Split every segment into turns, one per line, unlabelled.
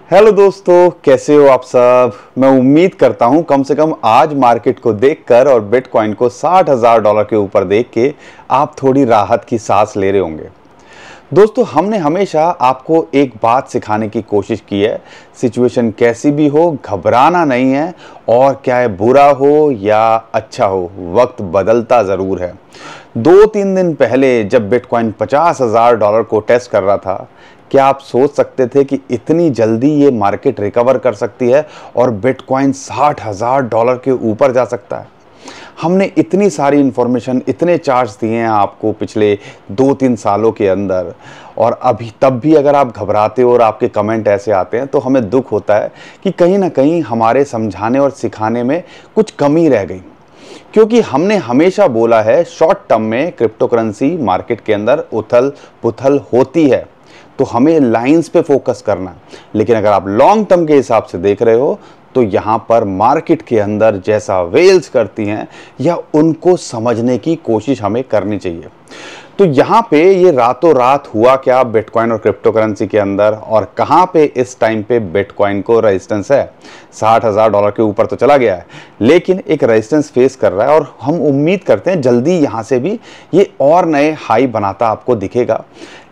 Hello दोस्तों, कैसे हो आप सब। मैं उम्मीद करता हूं कम से कम आज मार्केट को देखकर और बिटकॉइन को $60,000 के ऊपर देख के आप थोड़ी राहत की सांस ले रहे होंगे। दोस्तों, हमने हमेशा आपको एक बात सिखाने की कोशिश की है, सिचुएशन कैसी भी हो घबराना नहीं है, और क्या है बुरा हो या अच्छा हो, वक्त बदलता ज़रूर है। 2-3 दिन पहले जब बिटकॉइन $50,000 को टेस्ट कर रहा था, क्या आप सोच सकते थे कि इतनी जल्दी ये मार्केट रिकवर कर सकती है और बिटकॉइन $60,000 के ऊपर जा सकता है। हमने इतनी सारी इंफॉर्मेशन, इतने चार्ट्स दिए हैं आपको पिछले 2-3 सालों के अंदर, और अभी तब भी अगर आप घबराते हो और आपके कमेंट ऐसे आते हैं तो हमें दुख होता है कि कहीं ना कहीं हमारे समझाने और सिखाने में कुछ कमी रह गई। क्योंकि हमने हमेशा बोला है शॉर्ट टर्म में क्रिप्टो करेंसी मार्केट के अंदर उथल पुथल होती है, तो हमें लाइंस पे फोकस करना है। लेकिन अगर आप लॉन्ग टर्म के हिसाब से देख रहे हो तो यहाँ पर मार्केट के अंदर जैसा वेल्स करती हैं या उनको समझने की कोशिश हमें करनी चाहिए। तो यहाँ पे ये रातों रात हुआ क्या बिटकॉइन और क्रिप्टो करेंसी के अंदर, और कहाँ पे इस टाइम पे बिटकॉइन को रेजिस्टेंस है। $60,000 के ऊपर तो चला गया है, लेकिन एक रेजिस्टेंस फेस कर रहा है, और हम उम्मीद करते हैं जल्दी यहाँ से भी ये और नए हाई बनाता आपको दिखेगा।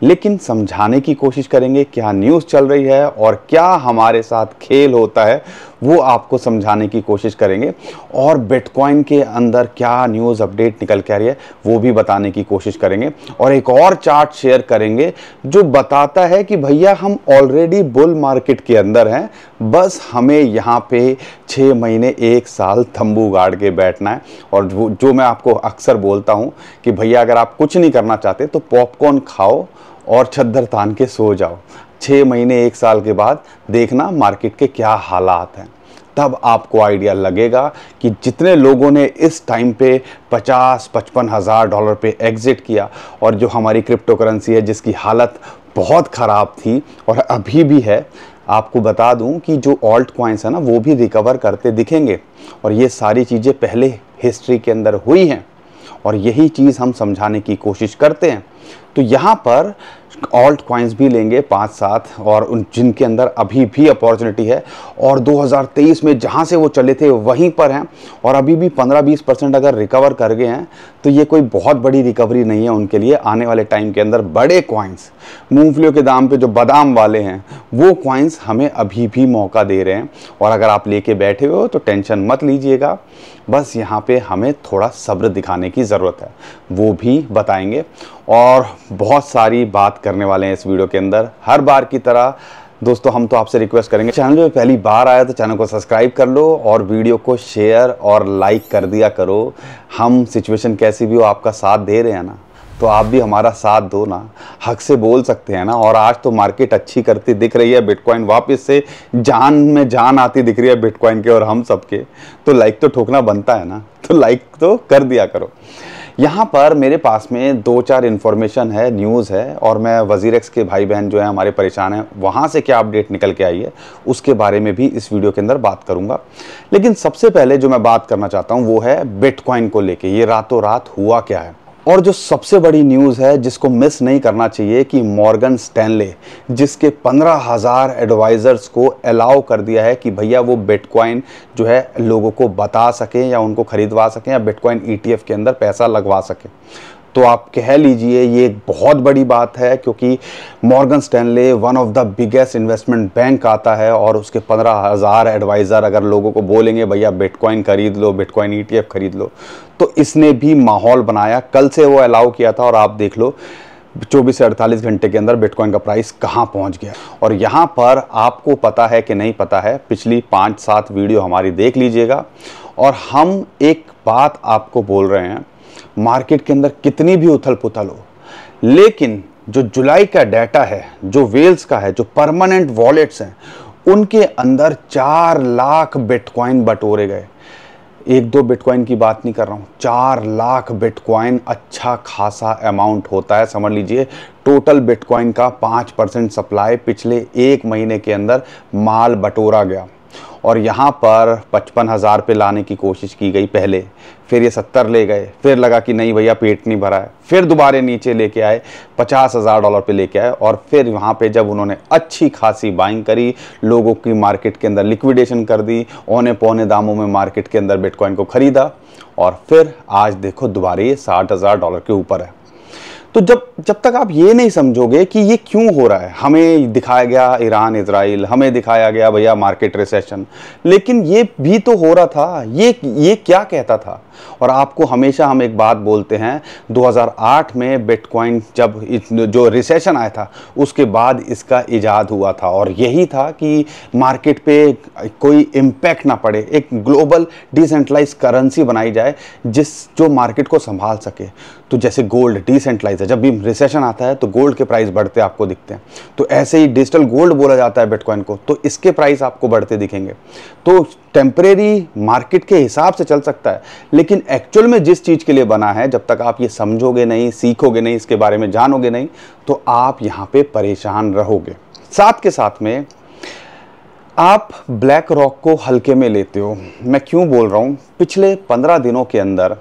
लेकिन समझाने की कोशिश करेंगे क्या न्यूज़ चल रही है और क्या हमारे साथ खेल होता है, वो आपको समझाने की कोशिश करेंगे, और बिटकॉइन के अंदर क्या न्यूज़ अपडेट निकल के आ रही है वो भी बताने की कोशिश करेंगे। और एक और चार्ट शेयर करेंगे जो बताता है कि भैया हम ऑलरेडी बुल मार्केट के अंदर हैं, बस हमें यहाँ पे 6 महीने 1 साल तंबू गाड़ के बैठना है। और जो मैं आपको अक्सर बोलता हूँ कि भैया अगर आप कुछ नहीं करना चाहते तो पॉपकॉर्न खाओ और चद्दर तान के सो जाओ। 6 महीने 1 साल के बाद देखना मार्केट के क्या हालात हैं, तब आपको आइडिया लगेगा कि जितने लोगों ने इस टाइम पे 50-55 हज़ार डॉलर पे एग्जिट किया, और जो हमारी क्रिप्टो करेंसी है जिसकी हालत बहुत ख़राब थी और अभी भी है, आपको बता दूं कि जो ऑल्ट कॉइन्स है ना वो भी रिकवर करते दिखेंगे। और ये सारी चीज़ें पहले हिस्ट्री के अंदर हुई हैं, और यही चीज़ हम समझाने की कोशिश करते हैं। तो यहाँ पर ऑल्ट कॉइन्स भी लेंगे 5-7, और उन जिनके अंदर अभी भी अपॉर्चुनिटी है, और 2023 में जहाँ से वो चले थे वहीं पर हैं, और अभी भी 15-20% अगर रिकवर कर गए हैं तो ये कोई बहुत बड़ी रिकवरी नहीं है उनके लिए। आने वाले टाइम के अंदर बड़े कॉइन्स, मूंगफलियों के दाम पे जो बादाम वाले हैं, वो कॉइन्स हमें अभी भी मौका दे रहे हैं। और अगर आप लेके बैठे हो तो टेंशन मत लीजिएगा, बस यहाँ पे हमें थोड़ा सब्र दिखाने की ज़रूरत है, वो भी बताएंगे। और बहुत सारी बात करने वाले हैं इस वीडियो के अंदर। हर बार की तरह दोस्तों हम तो आपसे रिक्वेस्ट करेंगे, चैनल पे पहली बार आया तो चैनल को सब्सक्राइब कर लो और वीडियो को शेयर और लाइक कर दिया करो। हम सिचुएशन कैसी भी हो आपका साथ दे रहे हैं ना, तो आप भी हमारा साथ दो ना, हक से बोल सकते हैं ना। और आज तो मार्केट अच्छी करती दिख रही है, बिटकॉइन वापस से जान में जान आती दिख रही है बिटकॉइन के और हम सबके, तो लाइक तो ठोकना बनता है ना, तो लाइक तो कर दिया करो। यहाँ पर मेरे पास में 2-4 इन्फॉर्मेशन है, न्यूज़ है, और मैं वजीरेक्स के भाई बहन जो हैं हमारे परेशान हैं, वहाँ से क्या अपडेट निकल के आई है उसके बारे में भी इस वीडियो के अंदर बात करूँगा। लेकिन सबसे पहले जो मैं बात करना चाहता हूँ वो है बिटकॉइन को लेके, ये रातों रात हुआ क्या है। और जो सबसे बड़ी न्यूज़ है जिसको मिस नहीं करना चाहिए कि मॉर्गन स्टैनले, जिसके 15,000 एडवाइज़र्स को अलाउ कर दिया है कि भैया वो बिटकॉइन जो है लोगों को बता सकें या उनको ख़रीदवा सकें या बिटकॉइन ETF के अंदर पैसा लगवा सकें। तो आप कह लीजिए ये एक बहुत बड़ी बात है, क्योंकि Morgan Stanley one of the biggest investment bank आता है, और उसके 15,000 एडवाइज़र अगर लोगों को बोलेंगे भैया बिटकॉइन खरीद लो, बिटकॉइन ETF खरीद लो, तो इसने भी माहौल बनाया। कल से वो अलाउ किया था, और आप देख लो 24 से 48 घंटे के अंदर बिटकॉइन का प्राइस कहाँ पहुँच गया। और यहाँ पर आपको पता है कि नहीं पता है, पिछली 5-7 वीडियो हमारी देख लीजिएगा, और हम एक बात आपको बोल रहे हैं, मार्केट के अंदर कितनी भी उथल पुथल हो, लेकिन जो जुलाई का डाटा है, जो वेल्स का है, जो परमानेंट वॉलेट्स हैं, उनके अंदर 4 लाख बिटकॉइन बटोरे गए। 1-2 बिटकॉइन की बात नहीं कर रहा हूँ, 4 लाख बिटकॉइन अच्छा खासा अमाउंट होता है। समझ लीजिए टोटल बिटकॉइन का 5% सप्लाई पिछले 1 महीने के अंदर माल बटोरा गया। और यहाँ पर 55,000 पे लाने की कोशिश की गई पहले, फिर ये 70 ले गए, फिर लगा कि नहीं भैया पेट नहीं भरा है, फिर दोबारा नीचे लेके आए, $50,000 पे लेके आए, और फिर वहाँ पे जब उन्होंने अच्छी खासी बाइंग करी, लोगों की मार्केट के अंदर लिक्विडेशन कर दी, औने पौने दामों में मार्केट के अंदर बिटकॉइन को खरीदा, और फिर आज देखो दोबारा ये $60,000 के ऊपर है। तो जब तक आप ये नहीं समझोगे कि ये क्यों हो रहा है, हमें दिखाया गया ईरान इजराइल, हमें दिखाया गया भैया मार्केट रिसेशन, लेकिन ये भी तो हो रहा था, ये क्या कहता था। और आपको हमेशा हम एक बात बोलते हैं, 2008 में बिटकॉइन जब जो रिसेशन आया था उसके बाद इसका इजाद हुआ था, और यही था कि मार्केट पे कोई इम्पैक्ट ना पड़े, एक ग्लोबल डिसेंट्रलाइज करेंसी बनाई जाए जो मार्केट को संभाल सके। तो जैसे गोल्ड डिसेंट्रलाइज है, जब भी रिसेशन आता है तो गोल्ड के प्राइस बढ़ते आपको दिखते हैं, तो ऐसे ही डिजिटल गोल्ड बोला जाता है बिटकॉइन को, तो इसके प्राइस आपको बढ़ते दिखेंगे। तो टेम्परेरी मार्केट के हिसाब से चल सकता है, लेकिन एक्चुअल में जिस चीज़ के लिए बना है, जब तक आप ये समझोगे नहीं, सीखोगे नहीं, इसके बारे में जानोगे नहीं, तो आप यहाँ पे परेशान रहोगे। साथ के साथ में आप ब्लैक रॉक को हल्के में लेते हो। मैं क्यों बोल रहा हूँ, पिछले 15 दिनों के अंदर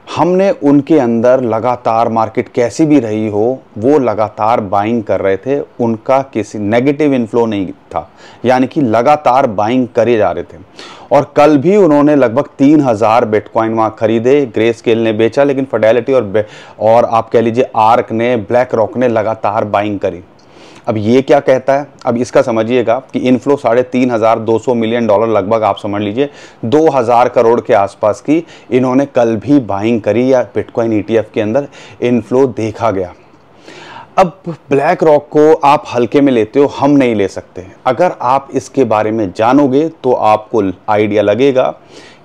हमने उनके अंदर लगातार, मार्केट कैसी भी रही हो, वो लगातार बाइंग कर रहे थे, उनका किसी नेगेटिव इन्फ्लो नहीं था, यानी कि लगातार बाइंग करे जा रहे थे। और कल भी उन्होंने लगभग 3,000 बिटकॉइन वहाँ खरीदे, ग्रे स्केल ने बेचा, लेकिन फिडेलिटी और आप कह लीजिए आर्क ने, ब्लैक रॉक ने लगातार बाइंग करी। अब ये क्या कहता है, अब इसका समझिएगा कि इनफ्लो $3,200 मिलियन लगभग, आप समझ लीजिए 2,000 करोड़ के आसपास की इन्होंने कल भी बाइंग करी, या बिटकॉइन ETF के अंदर इनफ्लो देखा गया। अब ब्लैक रॉक को आप हल्के में लेते हो, हम नहीं ले सकते। अगर आप इसके बारे में जानोगे तो आपको आइडिया लगेगा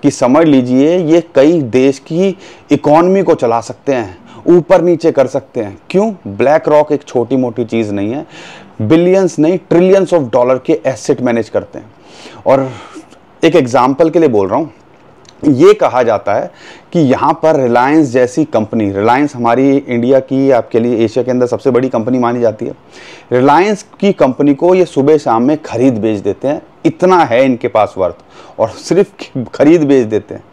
कि समझ लीजिए ये कई देश की इकॉनमी को चला सकते हैं, ऊपर नीचे कर सकते हैं। क्यों? ब्लैक रॉक एक छोटी मोटी चीज़ नहीं है, बिलियंस नहीं ट्रिलियंस ऑफ डॉलर के एसेट मैनेज करते हैं। और एक एग्जांपल के लिए बोल रहा हूँ, ये कहा जाता है कि यहाँ पर रिलायंस जैसी कंपनी, रिलायंस हमारी इंडिया की, आपके लिए एशिया के अंदर सबसे बड़ी कंपनी मानी जाती है, रिलायंस की कंपनी को ये सुबह शाम में खरीद बेच देते हैं, इतना है इनके पास वर्थ, और सिर्फ खरीद बेच देते हैं।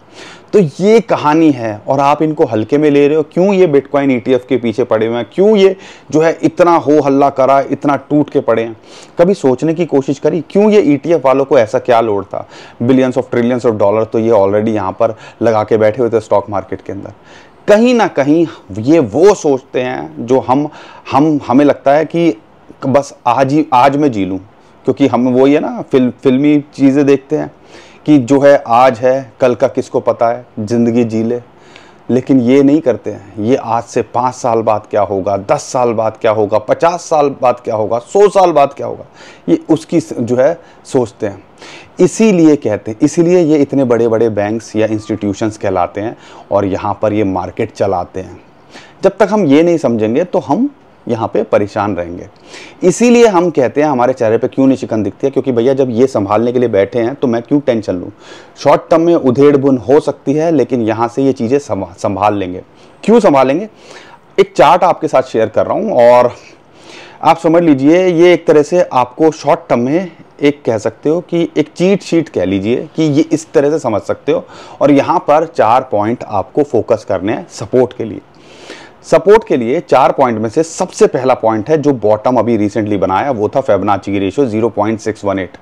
तो ये कहानी है, और आप इनको हल्के में ले रहे हो। क्यों ये बिटकॉइन ETF के पीछे पड़े हुए हैं, क्यों ये जो है इतना हो हल्ला करा, इतना टूट के पड़े हैं? कभी सोचने की कोशिश करी क्यों ये ETF वालों को ऐसा क्या लोड था? Billions of trillions of dollar तो ये ऑलरेडी यहाँ पर लगा के बैठे हुए थे स्टॉक मार्केट के अंदर। कहीं ना कहीं ये वो सोचते हैं जो हमें लगता है कि बस आज मैं जी लूँ, क्योंकि हम वो ही है ना, फिल्मी चीज़ें देखते हैं कि जो है आज है, कल का किसको पता है, ज़िंदगी जी ले। लेकिन ये नहीं करते हैं, ये आज से 5 साल बाद क्या होगा, 10 साल बाद क्या होगा, 50 साल बाद क्या होगा, 100 साल बाद क्या होगा, ये उसकी जो है सोचते हैं। इसीलिए कहते हैं, इसीलिए ये इतने बड़े बड़े बैंक्स या इंस्टीट्यूशंस कहलाते हैं, और यहाँ पर ये मार्केट चलाते हैं। जब तक हम ये नहीं समझेंगे तो हम यहाँ पे परेशान रहेंगे। इसीलिए हम कहते हैं हमारे चेहरे पे क्यों नहीं शिकन दिखती है, क्योंकि भैया जब ये संभालने के लिए बैठे हैं तो मैं क्यों टेंशन लूँ। शॉर्ट टर्म में उधेड़ बुन हो सकती है, लेकिन यहाँ से ये चीज़ें संभाल लेंगे। क्यों संभालेंगे? एक चार्ट आपके साथ शेयर कर रहा हूँ, और आप समझ लीजिए ये एक तरह से आपको शॉर्ट टर्म में एक कह सकते हो कि एक चीट शीट कह लीजिए कि ये इस तरह से समझ सकते हो। और यहाँ पर 4 पॉइंट आपको फोकस करने हैं सपोर्ट के लिए। सपोर्ट के लिए 4 पॉइंट में से सबसे पहला पॉइंट है जो बॉटम अभी रिसेंटली बनाया, वो था फिबोनाची की रेशियो 0.618।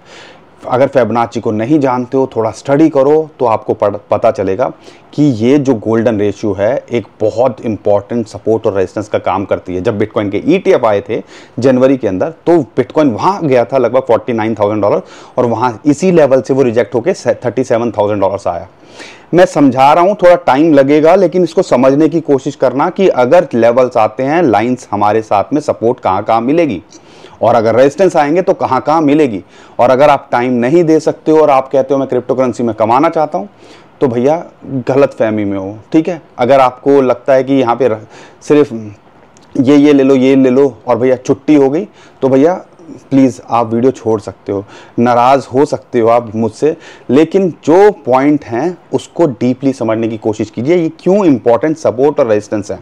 अगर फिबोनाची को नहीं जानते हो, थोड़ा स्टडी करो तो आपको पता चलेगा कि ये जो गोल्डन रेशियो है एक बहुत इंपॉर्टेंट सपोर्ट और रेजिस्टेंस का काम करती है। जब बिटकॉइन के ETF आए थे जनवरी के अंदर, तो बिटकॉइन वहाँ गया था लगभग $49,000, और वहाँ इसी लेवल से वो रिजेक्ट होकर $37,000 आया। मैं समझा रहा हूँ, थोड़ा टाइम लगेगा, लेकिन इसको समझने की कोशिश करना कि अगर लेवल्स आते हैं, लाइंस हमारे साथ में सपोर्ट कहाँ कहाँ मिलेगी, और अगर रेजिस्टेंस आएंगे तो कहाँ कहाँ मिलेगी। और अगर आप टाइम नहीं दे सकते हो और आप कहते हो मैं क्रिप्टो करेंसी में कमाना चाहता हूँ, तो भैया गलत फहमी में हो, ठीक है। अगर आपको लगता है कि यहाँ पे सिर्फ ये ले लो, ये ले लो और भैया छुट्टी हो गई, तो भैया प्लीज़ आप वीडियो छोड़ सकते हो, नाराज़ हो सकते हो आप मुझसे, लेकिन जो पॉइंट हैं उसको डीपली समझने की कोशिश कीजिए। ये क्यों इंपॉर्टेंट सपोर्ट और रेजिस्टेंस है,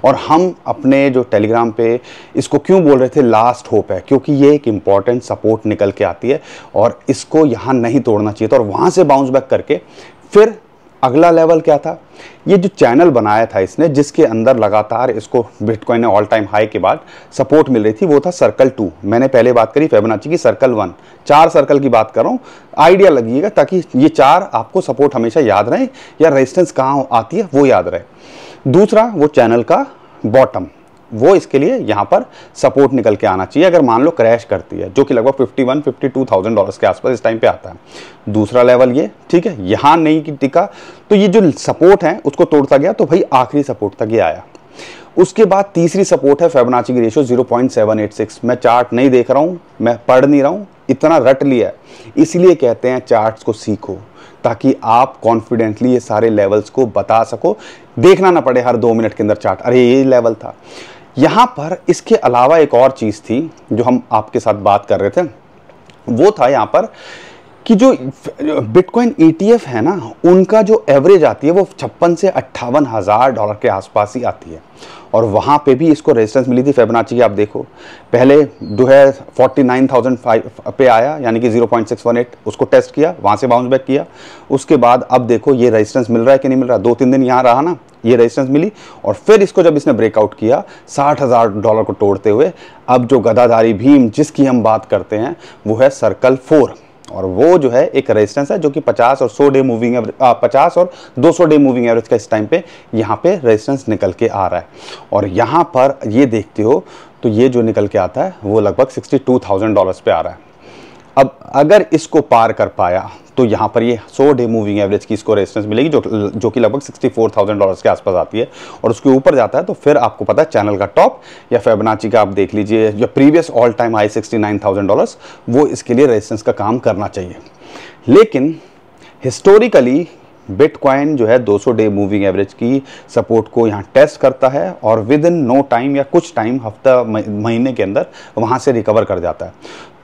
और हम अपने जो टेलीग्राम पे इसको क्यों बोल रहे थे लास्ट होप है, क्योंकि ये एक इंपॉर्टेंट सपोर्ट निकल के आती है और इसको यहाँ नहीं तोड़ना चाहिए था। और वहाँ से बाउंस बैक करके फिर अगला लेवल क्या था, ये जो चैनल बनाया था इसने, जिसके अंदर लगातार इसको बिटकॉइन ने ऑल टाइम हाई के बाद सपोर्ट मिल रही थी, वो था सर्कल 2। मैंने पहले बात करी फिबोनाची की सर्कल 1, 4 सर्कल की बात कर रहा हूँ, आइडिया लगिएगा, ताकि ये 4 आपको सपोर्ट हमेशा याद रहे या रेजिस्टेंस कहाँ आती है वो याद रहे। दूसरा वो चैनल का बॉटम, वो इसके लिए यहाँ पर सपोर्ट निकल के आना चाहिए अगर मान लो क्रैश करती है, जो कि लगभग $51,000-52,000 के आसपास इस टाइम पे आता है। दूसरा लेवल ये, ठीक है, यहाँ नहीं कि टिका तो ये जो सपोर्ट है उसको तोड़ता गया, तो भाई आखिरी सपोर्ट तक ये आया। उसके बाद तीसरी सपोर्ट है फिबोनाची की रेशियो 0.786। मैं चार्ट नहीं देख रहा हूँ, मैं पढ़ नहीं रहा हूँ, इतना रट लिया है। इसलिए कहते हैं चार्ट्स को सीखो, ताकि आप कॉन्फिडेंटली ये सारे लेवल्स को बता सको, देखना ना पड़े हर 2 मिनट के अंदर चार्ट, अरे ये लेवल था। यहाँ पर इसके अलावा एक और चीज़ थी जो हम आपके साथ बात कर रहे थे, वो था यहाँ पर कि जो बिटकॉइन ETF है ना, उनका जो एवरेज आती है वो 56 से $58,000 के आसपास ही आती है, और वहाँ पे भी इसको रेजिस्टेंस मिली थी फिबोनाची की। आप देखो पहले जो है 49,005 पे आया, यानी कि 0.618, उसको टेस्ट किया, वहाँ से बाउंस बैक किया। उसके बाद अब देखो ये रेजिस्टेंस मिल रहा है कि नहीं मिल रहा, 2-3 दिन यहाँ रहा ना, ये रेजिस्टेंस मिली, और फिर इसको जब इसने ब्रेकआउट किया $60,000 को तोड़ते हुए, अब जो गदाधारी भीम जिसकी हम बात करते हैं वो है सर्कल 4, और वो जो है एक रेजिस्टेंस है जो कि 50 और 100 डे मूविंग एवरेज, 50 और 200 डे मूविंग एवरेज का इस टाइम पे यहाँ पे रेजिस्टेंस निकल के आ रहा है। और यहाँ पर ये देखते हो तो ये जो निकल के आता है वो लगभग $62,000 पे आ रहा है। अब अगर इसको पार कर पाया तो यहाँ पर ये 100 डे मूविंग एवरेज की इसको रेजिस्टेंस मिलेगी, जो कि लगभग $64,000 के आसपास आती है, और उसके ऊपर जाता है तो फिर आपको पता है चैनल का टॉप या फिबोनाची का आप देख लीजिए, या प्रीवियस ऑल टाइम हाई $69,000, वो इसके लिए रेजिस्टेंस का काम करना चाहिए। लेकिन हिस्टोरिकली बिटकॉइन जो है 200 डे मूविंग एवरेज की सपोर्ट को यहाँ टेस्ट करता है, और विद इन नो टाइम या कुछ टाइम, हफ्ता महीने के अंदर वहाँ से रिकवर कर जाता है।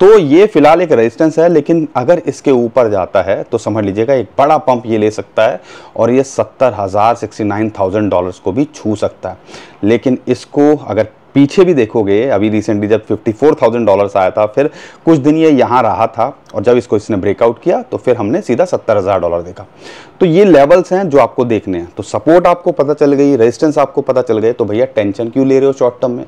तो ये फिलहाल एक रेजिस्टेंस है, लेकिन अगर इसके ऊपर जाता है तो समझ लीजिएगा एक बड़ा पंप ये ले सकता है, और ये $69,000 को भी छू सकता है। लेकिन इसको अगर पीछे भी देखोगे, अभी रिसेंटली जब $54,000 आया था, फिर कुछ दिन ये यहाँ रहा था, और जब इसको इसने ब्रेकआउट किया तो फिर हमने सीधा $70,000 देखा। तो ये लेवल्स हैं जो आपको देखने हैं। तो सपोर्ट आपको पता चल गई, रेजिस्टेंस आपको पता चल गए, तो भैया टेंशन क्यों ले रहे हो शॉर्ट टर्म में?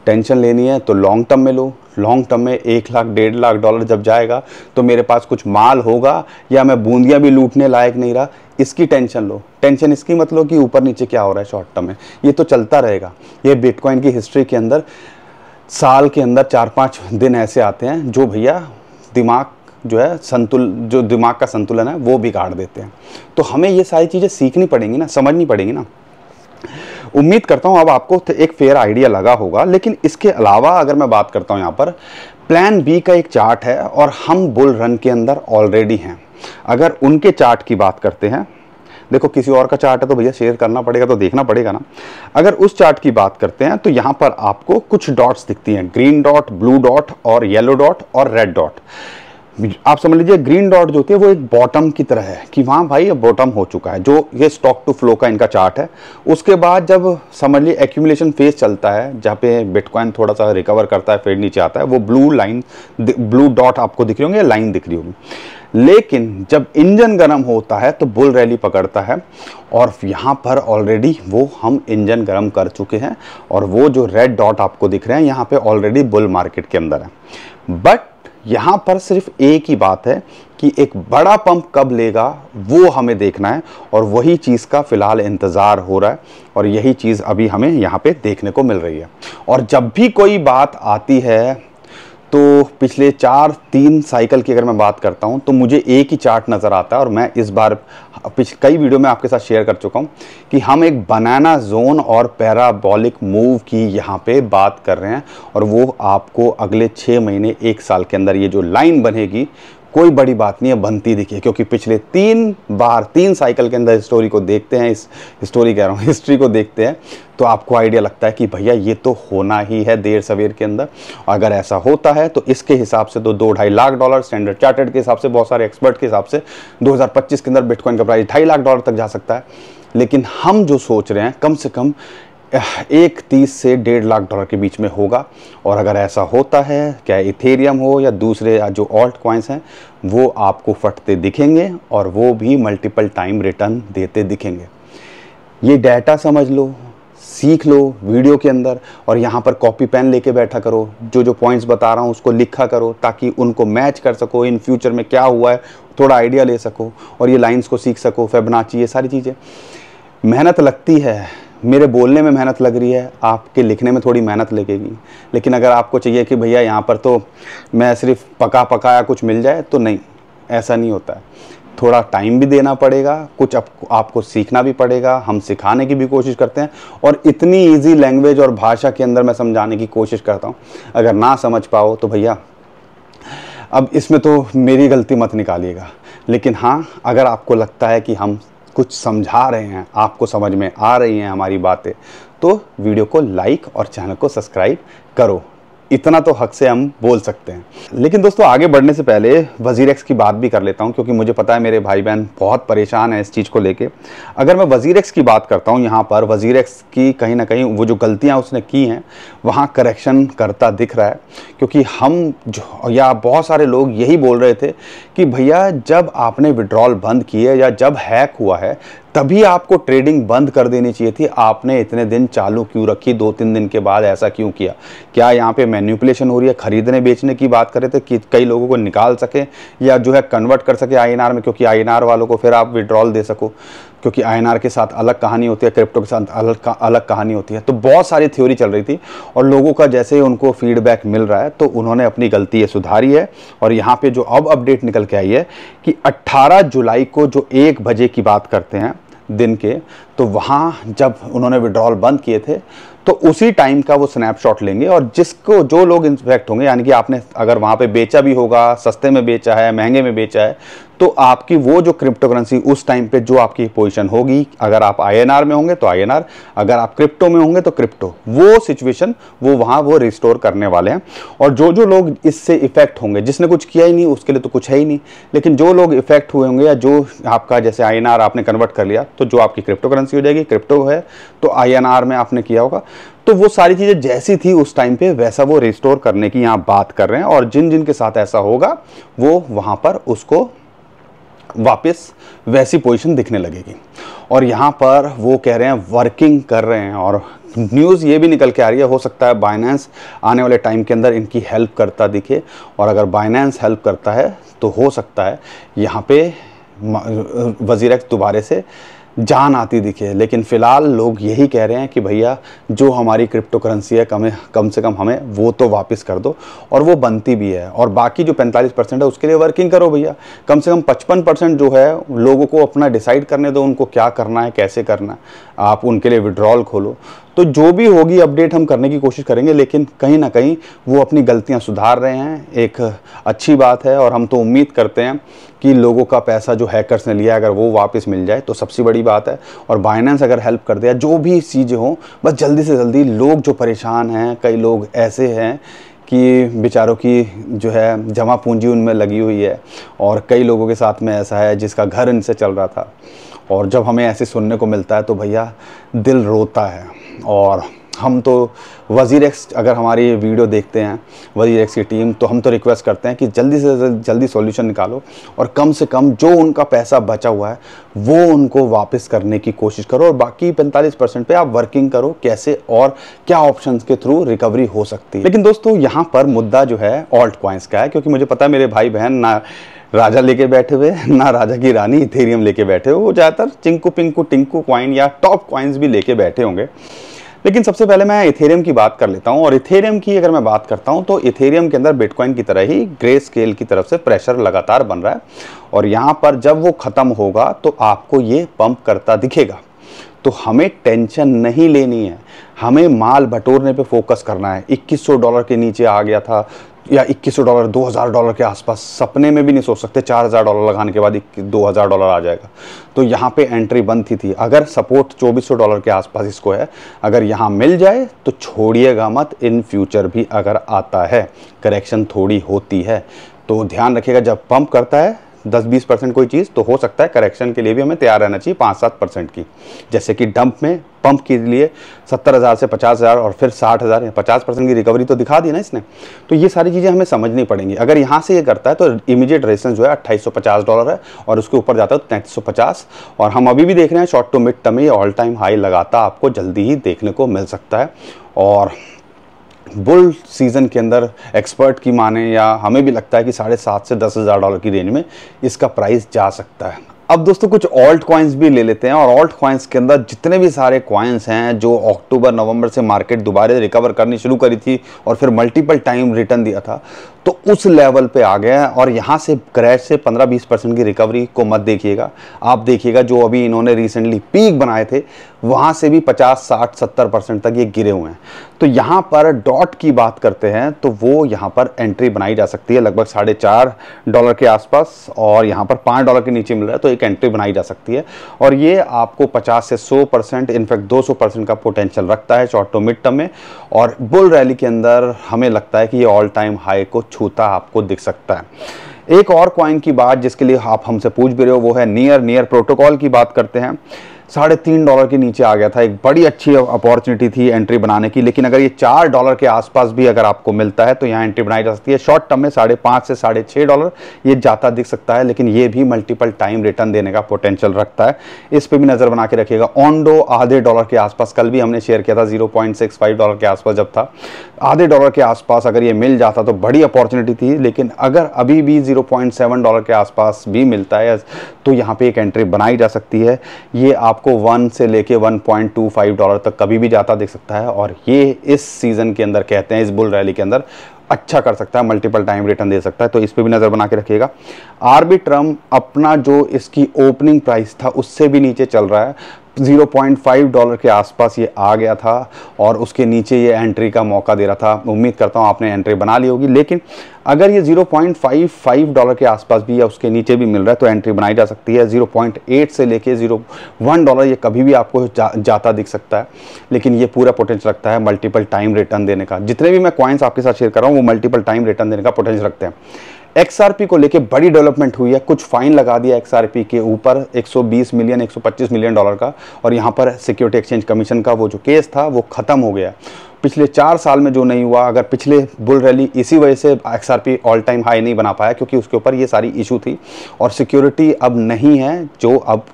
टेंशन लेनी है तो लॉन्ग टर्म में लो। लॉन्ग टर्म में $1 लाख $1.5 लाख जब जाएगा तो मेरे पास कुछ माल होगा या मैं बूंदियाँ भी लूटने लायक नहीं रहा, इसकी टेंशन लो। टेंशन इसकी मत लो कि ऊपर नीचे क्या हो रहा है शॉर्ट टर्म में, ये तो चलता रहेगा। ये बिटकॉइन की हिस्ट्री के अंदर साल के अंदर 4-5 दिन ऐसे आते हैं जो भैया दिमाग जो है जो दिमाग का संतुलन है वो बिगाड़ देते हैं। तो हमें ये सारी चीज़ें सीखनी पड़ेंगी ना, समझनी पड़ेंगी ना। उम्मीद करता हूँ अब आपको एक फेयर आइडिया लगा होगा। लेकिन इसके अलावा अगर मैं बात करता हूँ, यहाँ पर प्लान बी का एक चार्ट है, और हम बुल रन के अंदर ऑलरेडी हैं। अगर उनके चार्ट की बात करते हैं, देखो किसी और का चार्ट है तो भैया शेयर करना पड़ेगा, तो देखना पड़ेगा ना। अगर उस चार्ट की बात करते हैं तो यहाँ पर आपको कुछ डॉट्स दिखती हैं, ग्रीन डॉट, ब्लू डॉट और येलो डॉट और रेड डॉट। आप समझ लीजिए ग्रीन डॉट जो होती है वो एक बॉटम की तरह है कि वहाँ भाई ये बॉटम हो चुका है, जो ये स्टॉक टू फ्लो का इनका चार्ट है। उसके बाद जब समझ लीजिए एक्यूमुलेशन फेज चलता है, जहाँ पे बिटकॉइन थोड़ा सा रिकवर करता है, फिर नीचे आता है, वो ब्लू डॉट आपको दिख रही होंगी, लाइन दिख रही होगी। लेकिन जब इंजन गर्म होता है तो बुल रैली पकड़ता है, और यहाँ पर ऑलरेडी वो हम इंजन गर्म कर चुके हैं, और वो जो रेड डॉट आपको दिख रहे हैं यहाँ पे ऑलरेडी बुल मार्केट के अंदर है। बट यहाँ पर सिर्फ एक ही बात है कि एक बड़ा पंप कब लेगा वो हमें देखना है, और वही चीज़ का फिलहाल इंतज़ार हो रहा है, और यही चीज़ अभी हमें यहाँ पे देखने को मिल रही है। और जब भी कोई बात आती है तो पिछले 4-3 साइकिल की अगर मैं बात करता हूं तो मुझे एक ही चार्ट नज़र आता है, और मैं इस बार कई वीडियो में आपके साथ शेयर कर चुका हूं कि हम एक बनाना जोन और पैराबोलिक मूव की यहां पे बात कर रहे हैं, और वो आपको अगले 6 महीने 1 साल के अंदर ये जो लाइन बनेगी कोई बड़ी बात नहीं है, बनती दिखी है, क्योंकि पिछले 3 साइकिल के अंदर स्टोरी को देखते हैं, इस स्टोरी कह रहा हूँ, हिस्ट्री को देखते हैं, तो आपको आइडिया लगता है कि भैया ये तो होना ही है देर सवेर के अंदर। अगर ऐसा होता है तो इसके हिसाब से तो 2-2.5 लाख डॉलर, स्टैंडर्ड चार्टर्ड के हिसाब से, बहुत सारे एक्सपर्ट के हिसाब से 2025 के अंदर बिटकॉइन का प्राइस 2.5 लाख डॉलर तक जा सकता है। लेकिन हम जो सोच रहे हैं कम से कम 1.30 से 1.5 लाख डॉलर के बीच में होगा। और अगर ऐसा होता है, क्या इथेरियम हो या दूसरे जो ऑल्ट कॉइन्स हैं, वो आपको फटते दिखेंगे और वो भी मल्टीपल टाइम रिटर्न देते दिखेंगे। ये डाटा समझ लो, सीख लो वीडियो के अंदर, और यहाँ पर कॉपी पेन लेके बैठा करो, जो पॉइंट्स बता रहा हूँ उसको लिखा करो, ताकि उनको मैच कर सको, इन फ्यूचर में क्या हुआ है थोड़ा आइडिया ले सको और ये लाइंस को सीख सको, फिबोनाची, ये सारी चीज़ें। मेहनत लगती है, मेरे बोलने में मेहनत लग रही है, आपके लिखने में थोड़ी मेहनत लगेगी। लेकिन अगर आपको चाहिए कि भैया यहाँ पर तो मैं सिर्फ पकाया कुछ मिल जाए, तो नहीं, ऐसा नहीं होता है। थोड़ा टाइम भी देना पड़ेगा, कुछ आपको सीखना भी पड़ेगा। हम सिखाने की भी कोशिश करते हैं और इतनी इजी लैंग्वेज और भाषा के अंदर मैं समझाने की कोशिश करता हूँ। अगर ना समझ पाओ तो भैया अब इसमें तो मेरी गलती मत निकालिएगा। लेकिन हाँ, अगर आपको लगता है कि हम कुछ समझा रहे हैं, आपको समझ में आ रही हैं हमारी बातें, तो वीडियो को लाइक और चैनल को सब्सक्राइब करो। इतना तो हक से हम बोल सकते हैं। लेकिन दोस्तों, आगे बढ़ने से पहले वजीरेक्स की बात भी कर लेता हूं, क्योंकि मुझे पता है मेरे भाई बहन बहुत परेशान हैं इस चीज़ को लेके। अगर मैं वजीरेक्स की बात करता हूं, यहाँ पर वजीरेक्स की कहीं ना कहीं वो जो गलतियां उसने की हैं वहाँ करेक्शन करता दिख रहा है। क्योंकि हम या बहुत सारे लोग यही बोल रहे थे कि भैया जब आपने विड्रॉल बंद किए या जब हैक हुआ है तभी आपको ट्रेडिंग बंद कर देनी चाहिए थी। आपने इतने दिन चालू क्यों रखी, 2-3 दिन के बाद ऐसा क्यों किया? क्या यहाँ पे मैनिपुलेशन हो रही है? खरीदने बेचने की बात करें थे कि कई लोगों को निकाल सके या जो है कन्वर्ट कर सके आईएनआर में, क्योंकि आईएनआर वालों को फिर आप विड्रॉल दे सको, क्योंकि आईएनआर के साथ अलग कहानी होती है, क्रिप्टो के साथ अलग कहानी होती है। तो बहुत सारी थ्योरी चल रही थी और लोगों का जैसे ही उनको फीडबैक मिल रहा है तो उन्होंने अपनी गलती ये सुधारी है। और यहाँ पे जो अब अपडेट निकल के आई है कि 18 जुलाई को जो 1 बजे की बात करते हैं दिन के, तो वहाँ जब उन्होंने विड्रॉल बंद किए थे तो उसी टाइम का वो स्नैपशॉट लेंगे और जो लोग इन्फेक्ट होंगे, यानी कि आपने अगर वहाँ पे बेचा भी होगा, सस्ते में बेचा है, महंगे में बेचा है, तो आपकी वो जो क्रिप्टो करेंसी उस टाइम पे जो आपकी पोजीशन होगी, अगर आप आईएनआर में होंगे तो आईएनआर, अगर आप क्रिप्टो में होंगे तो क्रिप्टो, वो सिचुएशन वो वहाँ वो रिस्टोर करने वाले हैं। और जो लोग इससे इफेक्ट होंगे, जिसने कुछ किया ही नहीं उसके लिए तो कुछ है ही नहीं, लेकिन जो लोग इफेक्ट हुए होंगे या जो आपका जैसे आईएनआर आपने कन्वर्ट कर लिया तो जो आपकी क्रिप्टो करेंसी हो जाएगी, क्रिप्टो है तो आईएनआर में आपने किया होगा, तो वो सारी चीज़ें जैसी थी उस टाइम पे वैसा वो रिस्टोर करने की यहाँ बात कर रहे हैं। और जिन जिन के साथ ऐसा होगा वो वहाँ पर उसको वापस वैसी पोजीशन दिखने लगेगी। और यहाँ पर वो कह रहे हैं वर्किंग कर रहे हैं, और न्यूज़ ये भी निकल के आ रही है, हो सकता है बाइनेंस आने वाले टाइम के अंदर इनकी हेल्प करता दिखे। और अगर बाइनेंस हेल्प करता है तो हो सकता है यहाँ पे वजीरेक्स दोबारे से जान आती दिखे। लेकिन फ़िलहाल लोग यही कह रहे हैं कि भैया जो हमारी क्रिप्टो करेंसी है कम से कम हमें वो तो वापस कर दो, और वो बनती भी है। और बाकी जो 45% है उसके लिए वर्किंग करो भैया। कम से कम 55% जो है लोगों को अपना डिसाइड करने दो, उनको क्या करना है, कैसे करना है, आप उनके लिए विड्रॉल खोलो। तो जो भी होगी अपडेट हम करने की कोशिश करेंगे, लेकिन कहीं ना कहीं वो अपनी गलतियां सुधार रहे हैं, एक अच्छी बात है। और हम तो उम्मीद करते हैं कि लोगों का पैसा जो हैकर्स ने लिया अगर वो वापस मिल जाए तो सबसे बड़ी बात है। और बाइनेंस अगर हेल्प कर दे, जो भी चीज़ें हों, बस जल्दी से जल्दी। लोग जो परेशान हैं, कई लोग ऐसे हैं कि बेचारों की जो है जमा पूंजी उनमें लगी हुई है, और कई लोगों के साथ में ऐसा है जिसका घर इनसे चल रहा था। और जब हमें ऐसे सुनने को मिलता है तो भैया दिल रोता है। और हम तो वजीरेक्स, अगर हमारी वीडियो देखते हैं वजीरेक्स की टीम, तो हम तो रिक्वेस्ट करते हैं कि जल्दी से जल्दी सॉल्यूशन निकालो और कम से कम जो उनका पैसा बचा हुआ है वो उनको वापस करने की कोशिश करो। और बाकी 45% पे आप वर्किंग करो, कैसे और क्या ऑप्शंस के थ्रू रिकवरी हो सकती है। लेकिन दोस्तों, यहाँ पर मुद्दा जो है ऑल्ट कॉइन्स का है, क्योंकि मुझे पता है मेरे भाई बहन ना राजा लेके बैठे हुए, ना राजा की रानी इथेरियम लेके बैठे हुए, वो ज़्यादातर चिंकू पिंकू टिंकू कॉइन या टॉप कॉइन्स भी लेके बैठे होंगे। लेकिन सबसे पहले मैं इथेरियम की बात कर लेता हूं। और इथेरियम की अगर मैं बात करता हूं तो इथेरियम के अंदर बिटकॉइन की तरह ही ग्रे स्केल की तरफ से प्रेशर लगातार बन रहा है, और यहां पर जब वो ख़त्म होगा तो आपको ये पंप करता दिखेगा। तो हमें टेंशन नहीं लेनी है, हमें माल बटोरने पे फोकस करना है। $2100 के नीचे आ गया था या $2100 $2000 के आसपास, सपने में भी नहीं सोच सकते $4000 लगाने के बाद $2000 आ जाएगा। तो यहाँ पे एंट्री बनती थी। अगर सपोर्ट $2400 के आसपास इसको है, अगर यहाँ मिल जाए तो छोड़िएगा मत। इन फ्यूचर भी अगर आता है, करेक्शन थोड़ी होती है तो ध्यान रखिएगा, जब पंप करता है 10-20% कोई चीज़, तो हो सकता है करेक्शन के लिए भी हमें तैयार रहना चाहिए 5-7% की। जैसे कि डंप में पंप के लिए 70,000 से 50,000 और फिर 60,000 या 50% की रिकवरी तो दिखा दी ना इसने। तो ये सारी चीज़ें हमें समझनी पड़ेंगी। अगर यहाँ से ये करता है तो इमीडिएट रेजिस्टेंस जो है $2850 है और उसके ऊपर जाता है तो 3350। और हम अभी भी देख रहे हैं शॉर्ट टू मिड टर्म में ऑल टाइम हाई लगाता आपको जल्दी ही देखने को मिल सकता है। और बुल सीजन के अंदर एक्सपर्ट की माने या हमें भी लगता है कि $7,500 से $10,000 की रेंज में इसका प्राइस जा सकता है। अब दोस्तों कुछ ऑल्ट कॉइन्स भी ले लेते हैं, और ऑल्ट कॉइन्स के अंदर जितने भी सारे कॉइन्स हैं जो अक्टूबर नवंबर से मार्केट दोबारा रिकवर करनी शुरू करी थी और फिर मल्टीपल टाइम रिटर्न दिया था, तो उस लेवल पे आ गया है। और यहाँ से क्रैश से 15-20% की रिकवरी को मत देखिएगा, आप देखिएगा जो अभी इन्होंने रिसेंटली पीक बनाए थे वहाँ से भी 50-60-70% तक ये गिरे हुए हैं। तो यहाँ पर डॉट की बात करते हैं तो वो यहाँ पर एंट्री बनाई जा सकती है लगभग $4.5 के आसपास, और यहाँ पर $5 के नीचे मिल रहा है तो एक एंट्री बनाई जा सकती है। और ये आपको 50 से 100%, इनफैक्ट 200% का पोटेंशियल रखता है शॉर्ट टू मिड टर्म में। और बुल रैली के अंदर हमें लगता है कि ये ऑल टाइम हाई को छूता आपको दिख सकता है। एक और कॉइन की बात जिसके लिए आप हमसे पूछ भी रहे हो वो है नियर प्रोटोकॉल की बात करते हैं। $3.5 के नीचे आ गया था, एक बड़ी अच्छी अपॉर्चुनिटी थी एंट्री बनाने की, लेकिन अगर ये $4 के आसपास भी अगर आपको मिलता है तो यहाँ एंट्री बनाई जा सकती है। शॉर्ट टर्म में $5.5 से $6.5 ये जाता दिख सकता है, लेकिन ये भी मल्टीपल टाइम रिटर्न देने का पोटेंशियल रखता है, इस पर भी नजर बना के रखिएगा। ऑन्डो $0.5 के आसपास, कल भी हमने शेयर किया था $0.65 के आसपास जब था, $0.5 के आसपास अगर ये मिल जाता तो बड़ी अपॉर्चुनिटी थी। लेकिन अगर अभी भी $0.7 के आसपास भी मिलता है तो यहाँ पे एक एंट्री बनाई जा सकती है। ये आपको 1 से लेके $1.25 तक कभी भी जाता दिख सकता है, और ये इस सीजन के अंदर कहते हैं इस बुल रैली के अंदर अच्छा कर सकता है, मल्टीपल टाइम रिटर्न दे सकता है, तो इस पे भी नज़र बना के रखिएगा। आर्बिट्रम अपना जो इसकी ओपनिंग प्राइस था उससे भी नीचे चल रहा है, $0.5 के आसपास ये आ गया था और उसके नीचे ये एंट्री का मौका दे रहा था। उम्मीद करता हूँ आपने एंट्री बना ली होगी, लेकिन अगर ये $0.55 के आसपास भी या उसके नीचे भी मिल रहा है तो एंट्री बनाई जा सकती है। 0.8 से लेके $1 ये कभी भी आपको जाता दिख सकता है, लेकिन ये पूरा पोटेंशियल रखता है मल्टीपल टाइम रिटर्न देने का। जितने भी मैं कॉइन्स आपके साथ शेयर कर रहा हूँ वो मल्टीपल टाइम रिटर्न देने का पोटेंशियल रखते हैं। XRP को लेके बड़ी डेवलपमेंट हुई है, कुछ फाइन लगा दिया XRP के ऊपर 120 मिलियन $125 मिलियन का, और यहाँ पर सिक्योरिटी एक्सचेंज कमीशन का वो जो केस था वो खत्म हो गया। पिछले 4 साल में जो नहीं हुआ, अगर पिछले बुल रैली इसी वजह से XRP ऑल टाइम हाई नहीं बना पाया क्योंकि उसके ऊपर ये सारी इशू थी, और सिक्योरिटी अब नहीं है, जो अब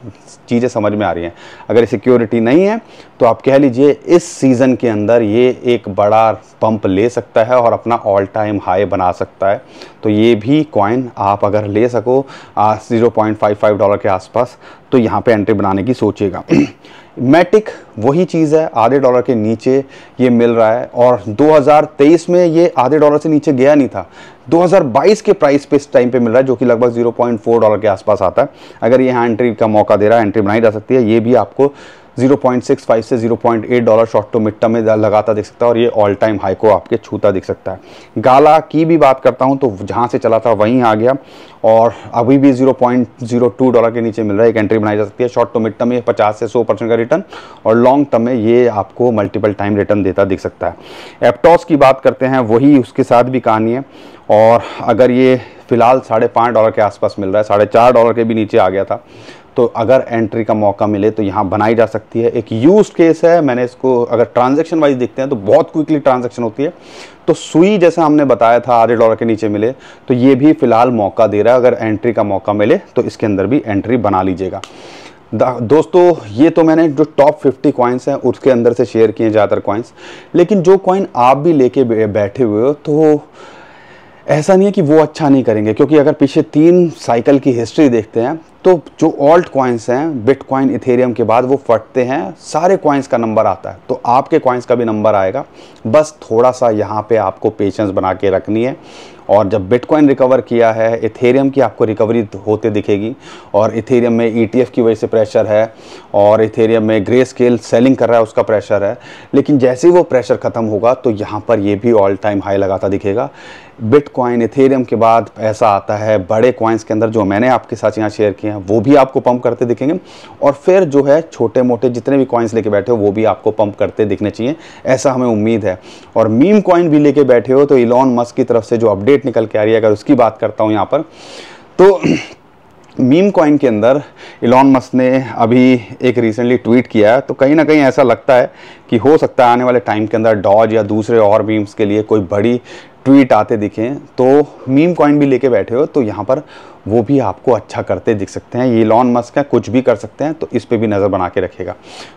चीज़ें समझ में आ रही हैं। अगर सिक्योरिटी नहीं है तो आप कह लीजिए इस सीज़न के अंदर ये एक बड़ा पंप ले सकता है और अपना ऑल टाइम हाई बना सकता है। तो ये भी कॉइन आप अगर ले सको $0.55 के आसपास तो यहाँ पे एंट्री बनाने की सोचिएगा। मैटिक वही चीज़ है, $0.5 के नीचे ये मिल रहा है, और 2023 में ये $0.5 से नीचे गया नहीं था। 2022 के प्राइस पे इस टाइम पे मिल रहा है जो कि लगभग $0.4 के आसपास आता है। अगर यहाँ एंट्री का मौका दे रहा है, एंट्री बनाई जा सकती है। ये भी आपको 0.65 से $0.8 शॉर्ट टू मिड टर्म में लगाता दिख सकता है, और ये ऑल टाइम हाई को आपके छूता दिख सकता है। गाला की भी बात करता हूं तो जहां से चला था वहीं आ गया, और अभी भी $0.02 के नीचे मिल रहा है, एक एंट्री बनाई जा सकती है। शॉर्ट टू मिड टर्म में 50 से 100% का रिटर्न, और लॉन्ग टर्म में ये आपको मल्टीपल टाइम रिटर्न देता दिख सकता है। एप्टॉस की बात करते हैं, वही उसके साथ भी कहानी है, और अगर ये फिलहाल $5.5 के आसपास मिल रहा है, $4.5 के भी नीचे आ गया था, तो अगर एंट्री का मौका मिले तो यहाँ बनाई जा सकती है। एक यूज्ड केस है, मैंने इसको अगर ट्रांजैक्शन वाइज देखते हैं तो बहुत क्विकली ट्रांजैक्शन होती है। तो सुई जैसा हमने बताया था $0.5 के नीचे मिले, तो ये भी फिलहाल मौका दे रहा है। अगर एंट्री का मौका मिले तो इसके अंदर भी एंट्री बना लीजिएगा। दोस्तों ये तो मैंने जो टॉप 50 कॉइन्स हैं उसके अंदर से शेयर किए ज़्यादातर कॉइन्स, लेकिन जो कॉइन आप भी लेके बैठे हुए हो तो ऐसा नहीं है कि वो अच्छा नहीं करेंगे, क्योंकि अगर पीछे 3 साइकिल की हिस्ट्री देखते हैं तो जो ऑल्ट कॉइन्स हैं बिटकॉइन इथेरियम के बाद वो फटते हैं, सारे कॉइन्स का नंबर आता है, तो आपके कॉइन्स का भी नंबर आएगा। बस थोड़ा सा यहाँ पे आपको पेशेंस बना के रखनी है, और जब बिटकॉइन रिकवर किया है, इथेरियम की आपको रिकवरी होते दिखेगी। और इथेरियम में ETF की वजह से प्रेशर है और इथेरियम में ग्रे स्केल सेलिंग कर रहा है, उसका प्रेशर है। लेकिन जैसे ही वो प्रेशर ख़त्म होगा तो यहाँ पर ये भी ऑल टाइम हाई लगाता दिखेगा। बिटकॉइन इथेरियम के बाद ऐसा आता है बड़े कॉइन्स के अंदर जो मैंने आपके साथ यहाँ शेयर किए हैं, वो भी आपको पंप करते दिखेंगे। और फिर जो है छोटे मोटे जितने भी कॉइन्स लेके बैठे हो वो भी आपको पंप करते दिखने चाहिए, ऐसा हमें उम्मीद है। और मीम कॉइन भी लेके बैठे हो तो इलॉन मस्क की तरफ से जो अपडेट निकल के आ रही है, अगर उसकी बात करता हूँ यहाँ पर, तो मीम कॉइन के अंदर इलॉन मस्क ने अभी एक रिसेंटली ट्वीट किया है, तो कहीं ना कहीं ऐसा लगता है कि हो सकता है आने वाले टाइम के अंदर डॉज या दूसरे और मीम्स के लिए कोई बड़ी ट्वीट आते दिखें। तो मीम कॉइन भी लेके बैठे हो तो यहाँ पर वो भी आपको अच्छा करते दिख सकते हैं। ये इलॉन मस्क है, कुछ भी कर सकते हैं, तो इस पे भी नज़र बना के रखिएगा।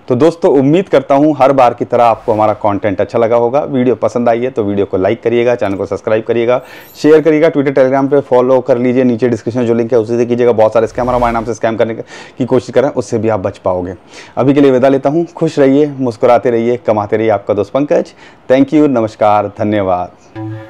तो दोस्तों उम्मीद करता हूँ हर बार की तरह आपको हमारा कंटेंट अच्छा लगा होगा। वीडियो पसंद आई है तो वीडियो को लाइक करिएगा, चैनल को सब्सक्राइब करिएगा, शेयर करिएगा, ट्विटर टेलीग्राम पे फॉलो कर लीजिए, नीचे डिस्क्रिप्शन में जो लिंक है उसी से कीजिएगा। बहुत सारे स्कैमर हमारे नाम से स्कैम करने की कोशिश करें, उससे भी आप बच पाओगे। अभी के लिए विदा लेता हूँ। खुश रहिए, मुस्कुराते रहिए, कमाते रहिए। आपका दोस्त पंकज। थैंक यू, नमस्कार, धन्यवाद।